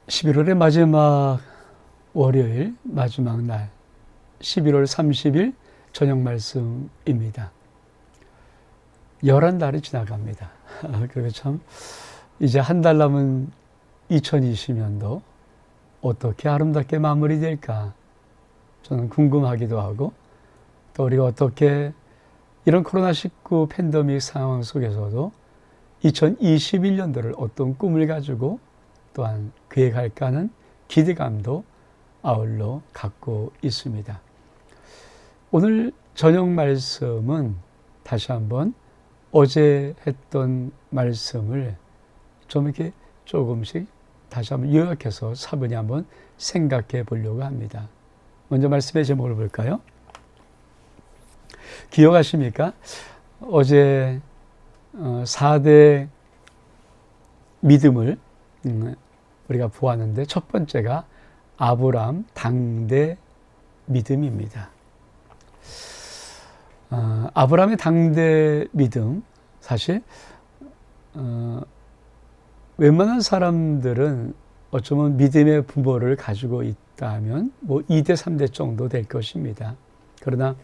11월의 마지막 월요일, 마지막 날, 11월 30일 저녁 말씀입니다. 11달이 지나갑니다. 그리고 참, 이제 한 달 남은 2020년도 어떻게 아름답게 마무리될까? 저는 궁금하기도 하고, 또 우리가 어떻게 이런 코로나19 팬데믹 상황 속에서도 2021년도를 어떤 꿈을 가지고 또한 계획할까 하는 기대감도 아울러 갖고 있습니다. 오늘 저녁 말씀은 다시 한번 어제 했던 말씀을 좀 이렇게 조금씩 다시 한번 요약해서 차분히 한번 생각해 보려고 합니다. 먼저 말씀의 제목을 볼까요? 기억하십니까? 어제 4대 믿음을 우리가 보았는데 첫 번째가 아브라함 당대 믿음입니다. 아브라함의 당대 믿음, 사실 웬만한 사람들은 어쩌면 믿음의 부모를 가지고 있다면 뭐 2대 3대 정도 될 것입니다. 그러나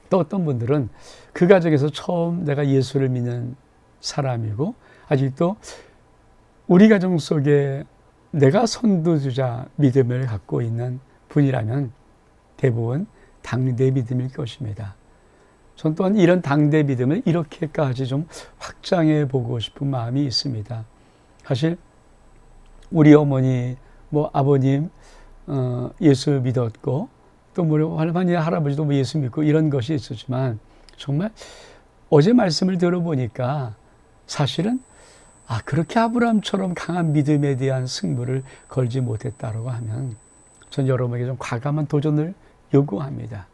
또 어떤 분들은 그 가정에서 처음 내가 예수를 믿는 사람이고 아직도 우리 가정 속에 내가 선두주자 믿음을 갖고 있는 분이라면 대부분 당대 믿음일 것입니다. 전 또한 이런 당대 믿음을 이렇게까지 좀 확장해 보고 싶은 마음이 있습니다. 사실 우리 어머니, 뭐 아버님 예수 믿었고 또 뭐 할머니, 할아버지도 뭐 예수 믿고 이런 것이 있었지만 정말 어제 말씀을 들어보니까 사실은 그렇게 아브라함처럼 강한 믿음에 대한 승부를 걸지 못했다고 하면 전 여러분에게 좀 과감한 도전을 요구합니다.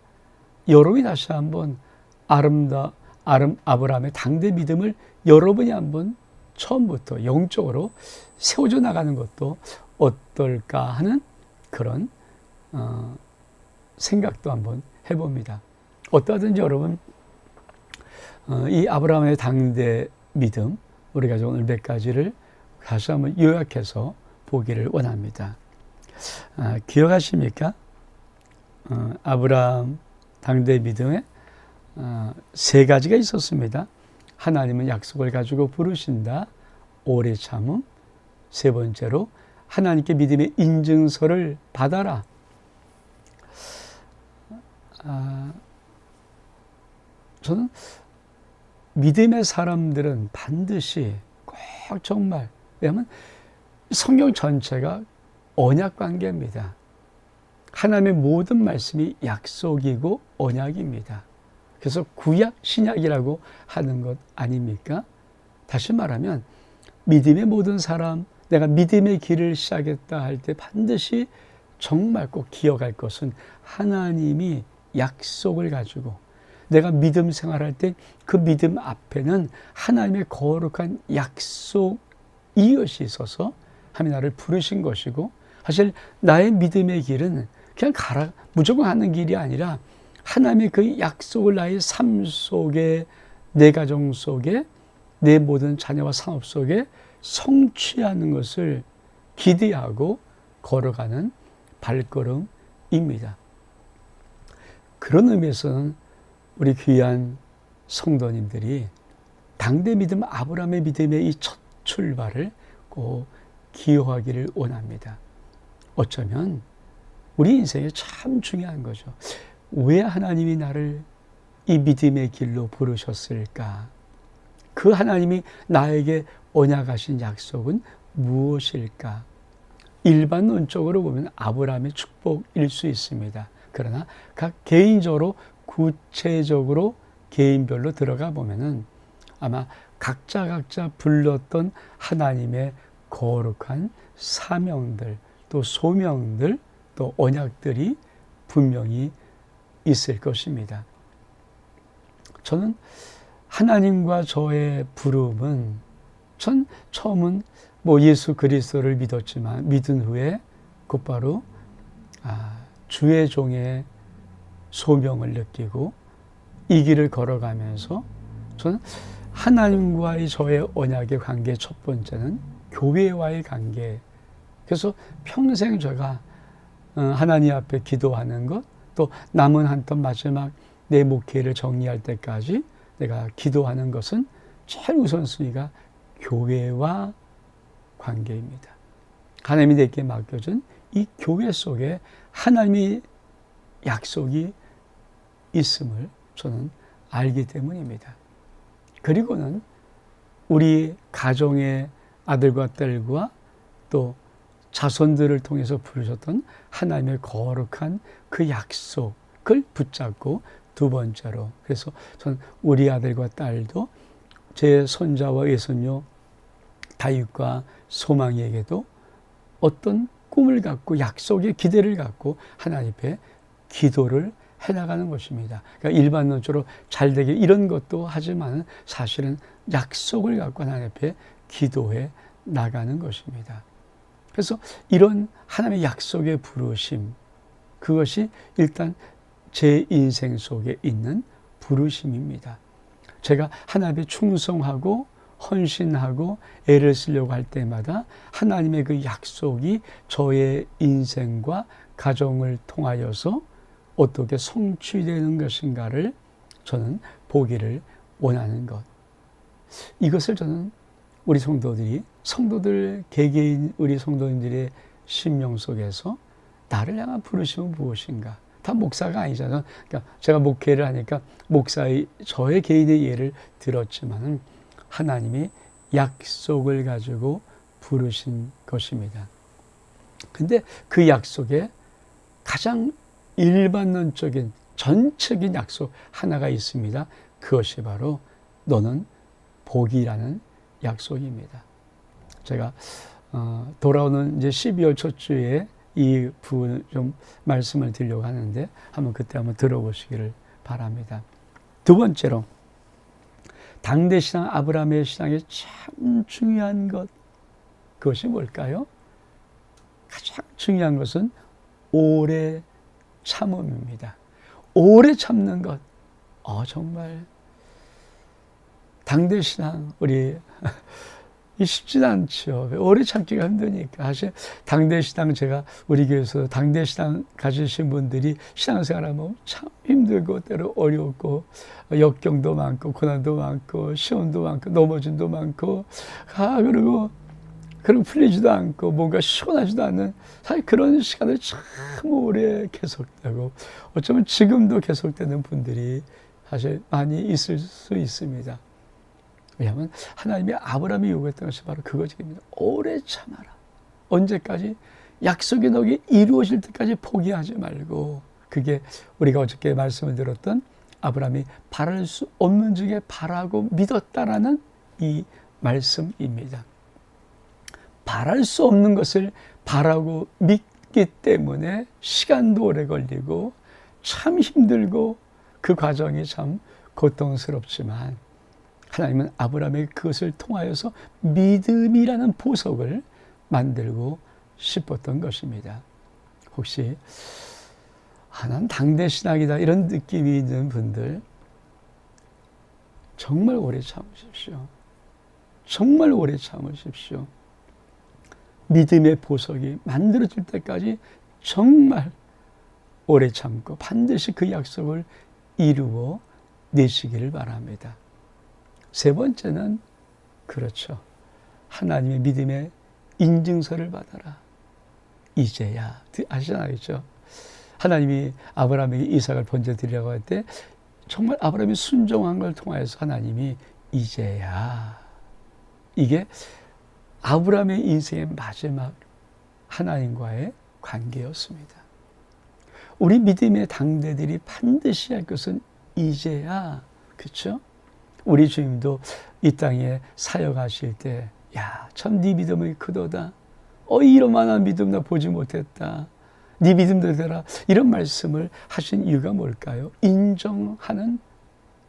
여러분이 다시 한번 아브라함의 당대 믿음을 여러분이 한번 처음부터 영적으로 세워져 나가는 것도 어떨까 하는 그런 생각도 한번 해봅니다. 어떠하든지 여러분 이 아브라함의 당대 믿음 우리가 오늘 몇 가지를 다시 한번 요약해서 보기를 원합니다. 기억하십니까? 아브라함 당대 믿음에 세 가지가 있었습니다. 하나님은 약속을 가지고 부르신다. 오래 참음. 세 번째로 하나님께 믿음의 인증서를 받아라. 저는 믿음의 사람들은 반드시 꼭 정말, 왜냐하면 성경 전체가 언약 관계입니다. 하나님의 모든 말씀이 약속이고 언약입니다. 그래서 구약, 신약이라고 하는 것 아닙니까? 다시 말하면 믿음의 모든 사람, 내가 믿음의 길을 시작했다 할 때 반드시 정말 꼭 기억할 것은 하나님이 약속을 가지고 내가 믿음 생활할 때 그 믿음 앞에는 하나님의 거룩한 약속 이것이 있어서 하나님이 나를 부르신 것이고, 사실 나의 믿음의 길은 그냥 무조건 하는 길이 아니라 하나님의 그 약속을 나의 삶 속에, 내 가정 속에, 내 모든 자녀와 산업 속에 성취하는 것을 기대하고 걸어가는 발걸음입니다. 그런 의미에서는 우리 귀한 성도님들이 당대 믿음, 아브라함의 믿음의 이 첫 출발을 꼭 기여하기를 원합니다. 어쩌면 우리 인생에 참 중요한 거죠. 왜 하나님이 나를 이 믿음의 길로 부르셨을까? 그 하나님이 나에게 언약하신 약속은 무엇일까? 일반론적으로 보면 아브라함의 축복일 수 있습니다. 그러나 각 개인적으로 구체적으로 개인별로 들어가 보면은 아마 각자 불렀던 하나님의 거룩한 사명들, 또 소명들, 또 언약들이 분명히 있을 것입니다. 저는 하나님과 저의 부름은 전 처음은 뭐 예수 그리스도를 믿었지만 믿은 후에 곧바로 주의 종의 소명을 느끼고 이 길을 걸어가면서 저는 하나님과의 저의 언약의 관계 첫 번째는 교회와의 관계, 그래서 평생 제가 하나님 앞에 기도하는 것, 또 남은 한텀 마지막 내 목회를 정리할 때까지 내가 기도하는 것은 제일 우선순위가 교회와 관계입니다. 하나님이 내게 맡겨준 이 교회 속에 하나님의 약속이 있음을 저는 알기 때문입니다. 그리고는 우리 가정의 아들과 딸과 또 자손들을 통해서 부르셨던 하나님의 거룩한 그 약속을 붙잡고 두 번째로, 그래서 저는 우리 아들과 딸도 제 손자와 외손녀 다윗과 소망이에게도 어떤 꿈을 갖고 약속의 기대를 갖고 하나님 앞에 기도를 해나가는 것입니다. 그러니까 일반론적으로 잘되게 이런 것도 하지만 사실은 약속을 갖고 하나님 앞에 기도해 나가는 것입니다. 그래서 이런 하나님의 약속의 부르심, 그것이 일단 제 인생 속에 있는 부르심입니다. 제가 하나님께 충성하고 헌신하고 애를 쓰려고 할 때마다 하나님의 그 약속이 저의 인생과 가정을 통하여서 어떻게 성취되는 것인가를 저는 보기를 원하는 것. 이것을 저는 우리 성도들 개개인 우리 성도님들의 심령 속에서 나를 향한 부르심은 무엇인가? 다 목사가 아니잖아요. 그러니까 제가 목회를 하니까 목사의 저의 개인의 예를 들었지만 하나님이 약속을 가지고 부르신 것입니다. 근데 그 약속에 가장 일반론적인 전적인 약속 하나가 있습니다. 그것이 바로 너는 복이라는 약속입니다. 제가 돌아오는 이제 12월 첫 주에 이 부분을 좀 말씀을 드리려고 하는데 그때 한번 들어보시기를 바랍니다. 두 번째로 당대 신앙 아브라함의 신앙에 참 중요한 것, 그것이 뭘까요? 가장 중요한 것은 오래 참음입니다. 오래 참는 것. 정말 당대 신앙 우리 쉽진 않죠. 오래 참기가 힘드니까. 사실 당대 신앙, 제가 우리 교회에서 당대 신앙 가지신 분들이 신앙생활하면 참 힘들고 때로 어렵고 역경도 많고 고난도 많고 시험도 많고 넘어짐도 많고 그리고 풀리지도 않고 뭔가 시원하지도 않는, 사실 그런 시간을 참 오래 계속되고 어쩌면 지금도 계속되는 분들이 사실 많이 있을 수 있습니다. 왜냐하면 하나님이 아브라함이 요구했던 것이 바로 그것입니다. 오래 참아라. 언제까지? 약속이 너에게 이루어질 때까지 포기하지 말고. 그게 우리가 어저께 말씀을 들었던 아브라함이 바랄 수 없는 중에 바라고 믿었다라는 이 말씀입니다. 바랄 수 없는 것을 바라고 믿기 때문에 시간도 오래 걸리고 참 힘들고 그 과정이 참 고통스럽지만 하나님은 아브라함에게 그것을 통하여서 믿음이라는 보석을 만들고 싶었던 것입니다. 혹시 난 당대 신앙이다 이런 느낌이 있는 분들 정말 오래 참으십시오. 정말 오래 참으십시오. 믿음의 보석이 만들어질 때까지 정말 오래 참고 반드시 그 약속을 이루어 내시기를 바랍니다. 세 번째는 그렇죠. 하나님의 믿음의 인증서를 받아라. 이제야. 아시잖아요. 하나님이 아브라함에게 이삭을 번제드리라고 할 때 정말 아브라함이 순종한 걸 통하여서 하나님이 이제야. 이게 아브라함의 인생의 마지막 하나님과의 관계였습니다. 우리 믿음의 당대들이 반드시 할 것은 이제야. 그렇죠? 우리 주님도 이 땅에 사역하실 때 참 네 믿음이 크도다. 이러만한 믿음 나 보지 못했다. 네 믿음도 되라. 이런 말씀을 하신 이유가 뭘까요?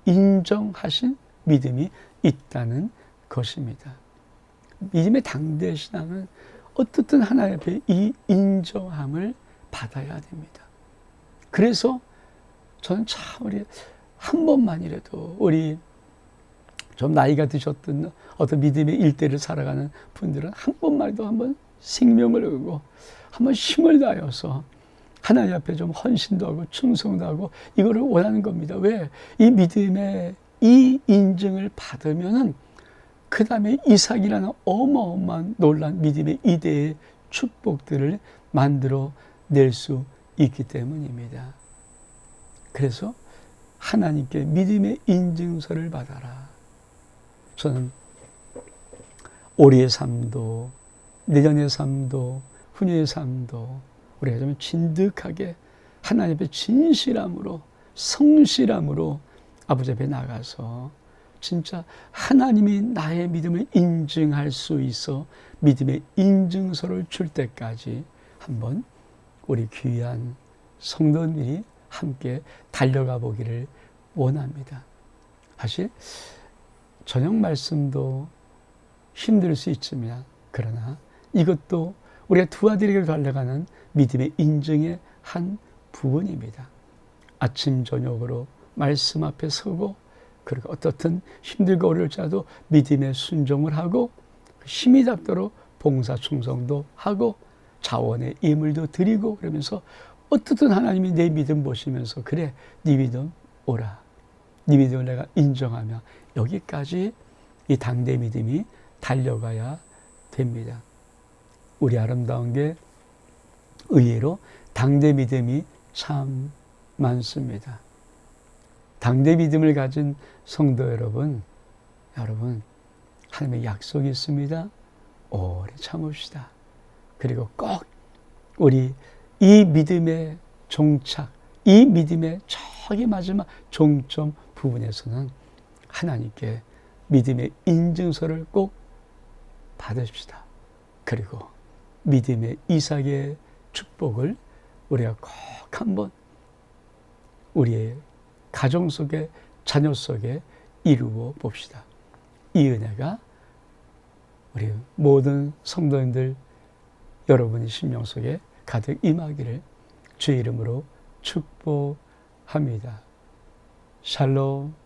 인정하신 믿음이 있다는 것입니다. 믿음의 당대 신앙은 어떻든 하나님 앞에 이 인정함을 받아야 됩니다. 그래서 저는 참 우리 한 번만이라도 우리 좀 나이가 드셨던 어떤 믿음의 일대를 살아가는 분들은 한 번만도 한번 생명을 걸고 한번 힘을 다해서 하나님 앞에 좀 헌신도 하고 충성도 하고 이거를 원하는 겁니다. 왜? 이 믿음의 이 인증을 받으면은 그 다음에 이삭이라는 어마어마한 놀란 믿음의 이대의 축복들을 만들어 낼 수 있기 때문입니다. 그래서 하나님께 믿음의 인증서를 받아라. 저는 올해의 삶도 내년의 삶도 후년의 삶도 우리가 좀 진득하게 하나님 앞에 진실함으로 성실함으로 아버지 앞에 나가서 진짜 하나님이 나의 믿음을 인증할 수 있어 믿음의 인증서를 줄 때까지 한번 우리 귀한 성도들이 함께 달려가 보기를 원합니다. 사실 저녁 말씀도 힘들 수 있지만 그러나 이것도 우리가 두 아들에게 달려가는 믿음의 인증의 한 부분입니다. 아침 저녁으로 말씀 앞에 서고 그리고 어떻든 힘들고 어려울지라도 믿음의 순종을 하고 힘이 닿도록 봉사 충성도 하고 자원의 예물도 드리고 그러면서 어떻든 하나님이 내 믿음 보시면서 그래 네 믿음 오라. 네 믿음을 내가 인정하며 여기까지 이 당대 믿음이 달려가야 됩니다. 우리 아름다운 게 의외로 당대 믿음이 참 많습니다. 당대 믿음을 가진 성도 여러분 하나님의 약속이 있습니다. 오래 참읍시다. 그리고 꼭 우리 이 믿음의 종착, 이 믿음의 저기 마지막 종점 부분에서는 하나님께 믿음의 인증서를 꼭 받으십시다. 그리고 믿음의 이삭의 축복을 우리가 꼭 한번 우리의 가정 속에 자녀 속에 이루어 봅시다. 이 은혜가 우리 모든 성도님들 여러분의 심령 속에 가득 임하기를 주의 이름으로 축복합니다. 샬롬.